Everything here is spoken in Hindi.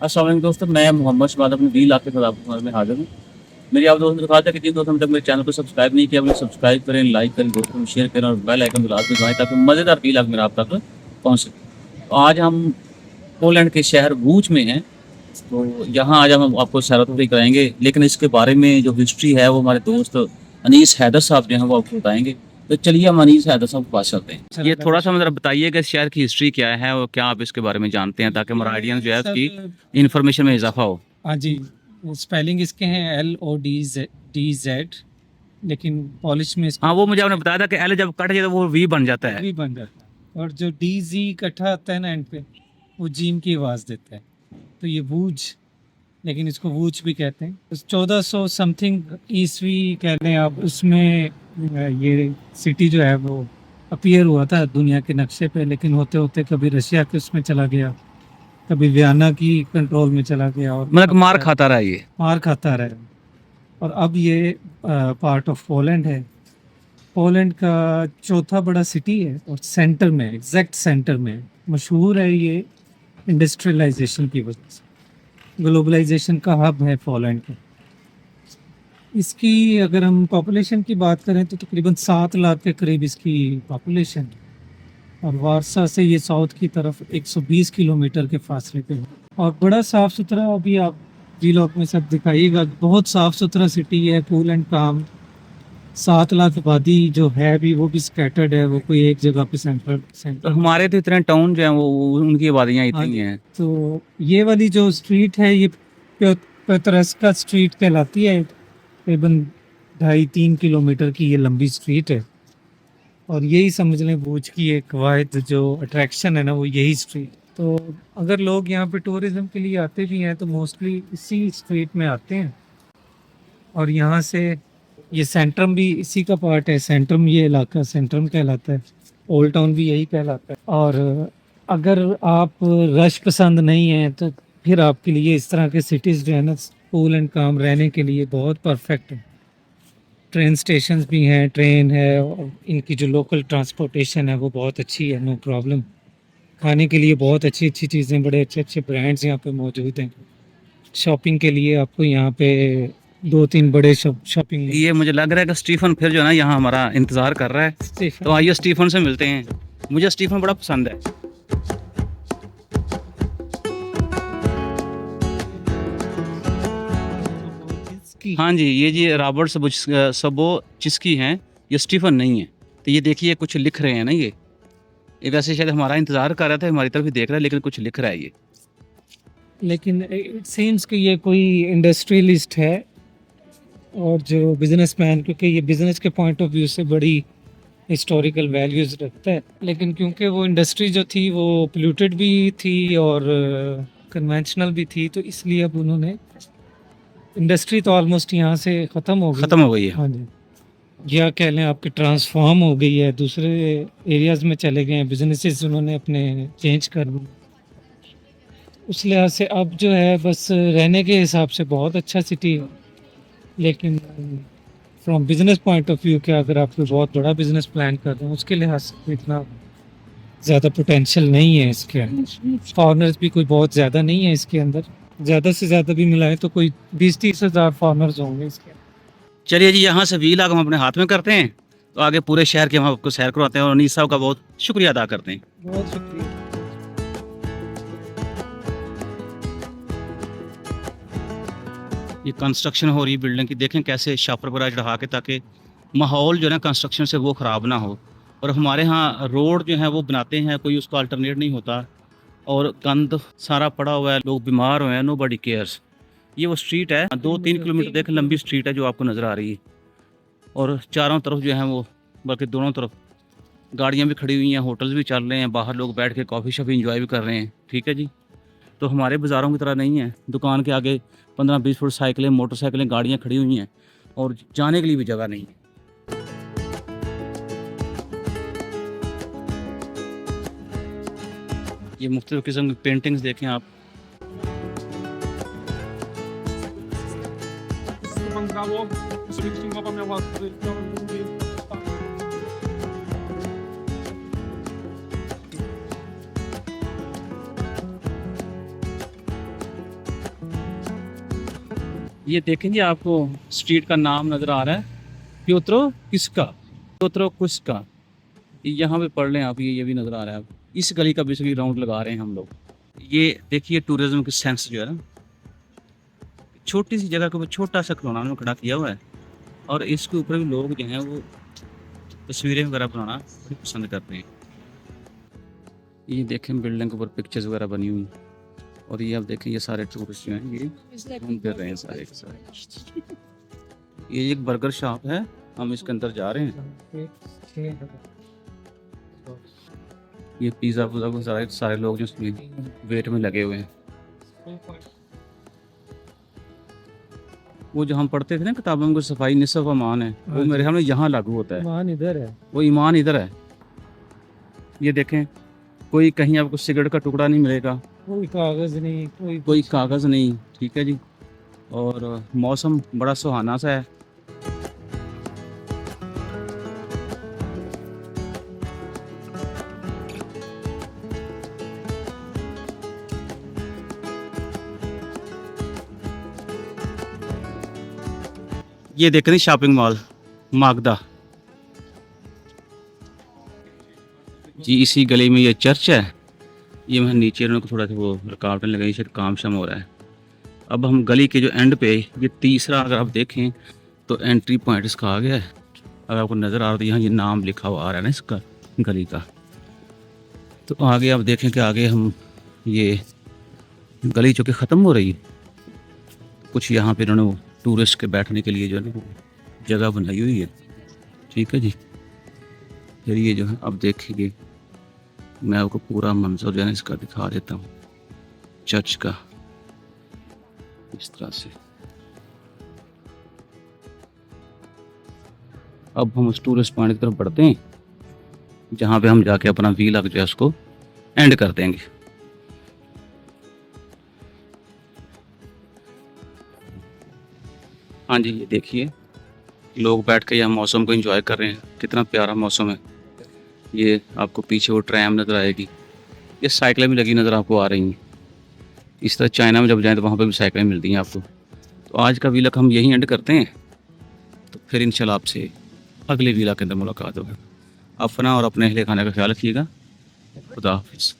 अस्सलाम वालेकुम दोस्तों, मैं मोहम्मद शबाद अपनी रील आपके साथ आपके सामने में हाजिर हूँ। मेरी आप दोस्तों से कहा था कि जिन दोस्तों ने तक मेरे चैनल को सब्सक्राइब नहीं किया, वो सब्सक्राइब करें, लाइक करें, दोस्तों में शेयर करें और बेल आइकन को लाजमी दबाएं ताकि मज़ेदार रील मेरा आप तक पहुँच सके। तो आज हम पोलैंड के शहर वूच में हैं। तो यहाँ आज हम आपको सैर तफरीह कराएंगे, लेकिन इसके बारे में जो हिस्ट्री है वो हमारे दोस्त अनीस हैदर साहब जो हैं वो आपको बताएंगे। तो चलिए हम अनीस हैदर साहब के पास चलते हैं। ये थोड़ा सा मतलब बताइए कि इस शहर की हिस्ट्री क्या है और क्या आप इसके बारे में जानते हैं, ताकि हमारा आइडिया जो है उसकी इन्फॉर्मेशन में इजाफा हो। हाँ जी, स्पेलिंग इसके हैं LODZ, लेकिन पॉलिश में हाँ, वो मुझे आपने बताया था कि एल जब कट जाए तो वो वी बन जाता है। भी बन जाता है, और जो DZ इकट्ठा आता है ना एंड पे, वो जीम की आवाज़ देता है, तो ये वूज, लेकिन इसको वूच भी कहते हैं। 1400 समथिंग ईस्वी कह लें आप, उसमें ये सिटी जो है वो अपीयर हुआ था दुनिया के नक्शे पे, लेकिन होते होते कभी रशिया के उसमें चला गया, कभी वियना की कंट्रोल में चला गया, और मतलब मार खाता रहा, ये मार खाता रहा। और अब ये पार्ट ऑफ पोलैंड है। पोलैंड का चौथा बड़ा सिटी है और सेंटर में, एग्जैक्ट सेंटर में। मशहूर है ये इंडस्ट्रियलाइजेशन की वजह से, ग्लोबलाइजेशन का हब है पोलैंड का। इसकी अगर हम पॉपुलेशन की बात करें तो तकरीबन 7 लाख के करीब इसकी पॉपुलेशन है, और वारसा से ये साउथ की तरफ 120 किलोमीटर के फासले पे है, और बड़ा साफ़ सुथरा। अभी आप व्लॉग में सब दिखाइएगा, बहुत साफ़ सुथरा सिटी है, कूल एंड काम। 7 लाख आबादी जो है भी, वो भी स्कैटर्ड है, वो कोई एक जगह पे सेंटर। हमारे तो इतने टाउन जो हैं वो उनकी आबादियाँ हाँ इतनी जी। हैं। तो ये वाली जो स्ट्रीट है ये पेतरस्का स्ट्रीट कहलाती है। तकरीबन 2.5-3 किलोमीटर की ये लंबी स्ट्रीट है, और यही समझ लें भूज की एक वाहिद जो अट्रैक्शन है ना, वो यही स्ट्रीट। तो अगर लोग यहाँ पे टूरिज्म के लिए आते भी हैं तो मोस्टली इसी स्ट्रीट में आते हैं, और यहाँ से ये सेंट्रम भी इसी का पार्ट है। सेंट्रम, ये इलाका सेंट्रम कहलाता है, ओल्ड टाउन भी यही कहलाता है। और अगर आप रश पसंद नहीं है तो फिर आपके लिए इस तरह के सिटीज़ जो है ना, कूल एंड काम रहने के लिए बहुत परफेक्ट है। ट्रेन स्टेशंस भी हैं, ट्रेन है, और इनकी जो लोकल ट्रांसपोर्टेशन है वो बहुत अच्छी है, नो प्रॉब्लम। खाने के लिए बहुत अच्छी अच्छी चीज़ें, बड़े अच्छे अच्छे ब्रांड्स यहाँ पे मौजूद हैं। शॉपिंग के लिए आपको यहाँ पे 2-3 बड़े शॉपिंग। ये मुझे लग रहा है कि स्टीफन फिर जो है ना यहाँ हमारा इंतजार कर रहा है, तो आइए स्टीफन से मिलते हैं। मुझे स्टीफन बड़ा पसंद है। हाँ जी, ये जी रॉबर्ट सबोचिस्की हैं, ये स्टीफन नहीं है। तो ये देखिए कुछ लिख रहे हैं ना, ये वैसे शायद हमारा इंतजार कर रहा था, हमारी तरफ ही देख रहा है, लेकिन कुछ लिख रहा है ये। लेकिन इट सीम्स कि ये कोई इंडस्ट्रियलिस्ट है, और जो बिजनेसमैन, क्योंकि ये बिजनेस के पॉइंट ऑफ व्यू से बड़ी हिस्टोरिकल वैल्यूज़ रखता है, लेकिन क्योंकि वो इंडस्ट्री जो थी वो पोल्यूटेड भी थी और कन्वेंशनल भी थी, तो इसलिए अब उन्होंने, इंडस्ट्री तो ऑलमोस्ट यहाँ से ख़त्म हो गई है। हाँ जी, या कह लें आपकी ट्रांसफॉर्म हो गई है, दूसरे एरियाज़ में चले गए हैं, बिजनेसेस उन्होंने अपने चेंज कर लिए। उस लिहाज से अब जो है बस रहने के हिसाब से बहुत अच्छा सिटी है, लेकिन from business point of view के अगर आप कोई बहुत बड़ा बिजनेस प्लान कर रहे हैं, उसके लिहाज से इतना ज़्यादा पोटेंशियल नहीं है इसके अंदर। फॉरनर्स भी कोई बहुत ज़्यादा नहीं है इसके अंदर, ज़्यादा से ज़्यादा भी मिलाए तो कोई 20-30 हज़ार फॉरनर्स होंगे इसके। चलिए जी, यहाँ से व्लॉग हम अपने हाथ में करते हैं, तो आगे पूरे शहर के हम आपको सैर करवाते हैं, और अनीस साहब का बहुत शुक्रिया अदा करते हैं। बहुत शुक्रिया। ये कंस्ट्रक्शन हो रही है बिल्डिंग की, देखें कैसे शापर वगैरह चढ़ा के, ताकि माहौल जो है ना कंस्ट्रक्शन से वो ख़राब ना हो। और हमारे यहाँ रोड जो है वो बनाते हैं, कोई उसका अल्टरनेट नहीं होता, और गंद सारा पड़ा हुआ है, लोग बीमार हुए हैं, नो बडी केयर्स। ये वो स्ट्रीट है, 2-3 किलोमीटर देख लंबी स्ट्रीट है जो आपको नज़र आ रही है, और चारों तरफ जो है वो, बल्कि दोनों तरफ गाड़ियाँ भी खड़ी हुई हैं, होटल्स भी चल रहे हैं, बाहर लोग बैठ के कॉफ़ी शॉफ़ी इंजॉय भी कर रहे हैं। ठीक है जी, तो हमारे बाज़ारों की तरह नहीं है, दुकान के आगे 15-20 फुट साइकिलें, मोटरसाइकिलें, गाड़ियाँ खड़ी हुई हैं, और जाने के लिए भी जगह नहीं है। ये मुख्तलिफ़ किस्म की पेंटिंग्स देखें आप। ये देखें जी, आपको स्ट्रीट का नाम नज़र आ रहा है, प्योत्रो किसका, प्योत्रो कुस्का। यहाँ पे पढ़ लें आप, ये भी नज़र आ रहा है। इस गली का बेसिकली राउंड लगा रहे हैं हम लोग। ये देखिए टूरिज्म की सेंस जो है ना, छोटी सी जगह के ऊपर छोटा सा खिलौना उन्होंने खड़ा किया हुआ है, और इसके ऊपर भी लोग जो हैं वो तस्वीरें वगैरह बनाना बड़ी पसंद करते हैं। ये देखें बिल्डिंग के ऊपर पिक्चर्स वगैरह बनी हुई, और ये आप देखें ये सारे टूरिस्ट जो हैं ये घूम फिर रहे हैं सारे के सारे। ये एक बर्गर शॉप है, हम इसके अंदर जा रहे हैं। ये पिज़्ज़ा वुज़्ज़ा को सारे लोग जो इसमें वेट में लगे हुए हैं। वो जो हम पढ़ते थे ना किताबों में, सफाई निसफ अमान है, वो मेरे ख्याल में यहाँ लागू होता है। ईमान इधर है। वो ईमान इधर है। ये देखें, कोई कहीं आपको सिगरेट का टुकड़ा नहीं मिलेगा, कोई कागज नहीं, कोई कागज़ नहीं, ठीक है जी। और मौसम बड़ा सुहाना सा है। ये देख रहे हैं शॉपिंग मॉल मागदा जी, इसी गली में ये चर्च है। ये मैं नीचे उन्होंने थोड़ा सा वो रुकावटें लगाई, शायद काम शाम हो रहा है। अब हम गली के जो एंड पे, ये तीसरा अगर आप देखें तो एंट्री पॉइंट इसका आ गया है। अगर आपको नज़र आ रहा है तो यहाँ ये नाम लिखा हुआ आ रहा है ना इसका गली का। तो आगे आप देखें कि आगे हम ये गली जो कि ख़त्म हो रही है, कुछ यहाँ पे इन्होंने टूरिस्ट के बैठने के लिए जो है ना जगह बनाई हुई है, ठीक है जी। फिर ये जो है अब देखिए, मैं आपको पूरा मंजर जो है इसका दिखा देता हूँ चर्च का, इस तरह से। अब हम उस टूरिस्ट पॉइंट की तरफ बढ़ते हैं, जहाँ पे हम जाके अपना व्लॉग जो है उसको एंड कर देंगे। हाँ जी, ये देखिए लोग बैठ के यहाँ मौसम को एंजॉय कर रहे हैं, कितना प्यारा मौसम है। ये आपको पीछे वो ट्रैम नज़र आएगी, ये साइकिलें भी लगी नज़र आपको आ रही हैं। इस तरह चाइना में जब जाएं तो वहाँ पे भी साइकिलें मिलती हैं आपको। तो आज का व्लॉग हम यहीं एंड करते हैं, तो फिर इंशाल्लाह आपसे अगले व्लॉग के अंदर मुलाकात होगी। अपना और अपने अहले खाने का ख्याल रखिएगा। खुदा हाफिज़।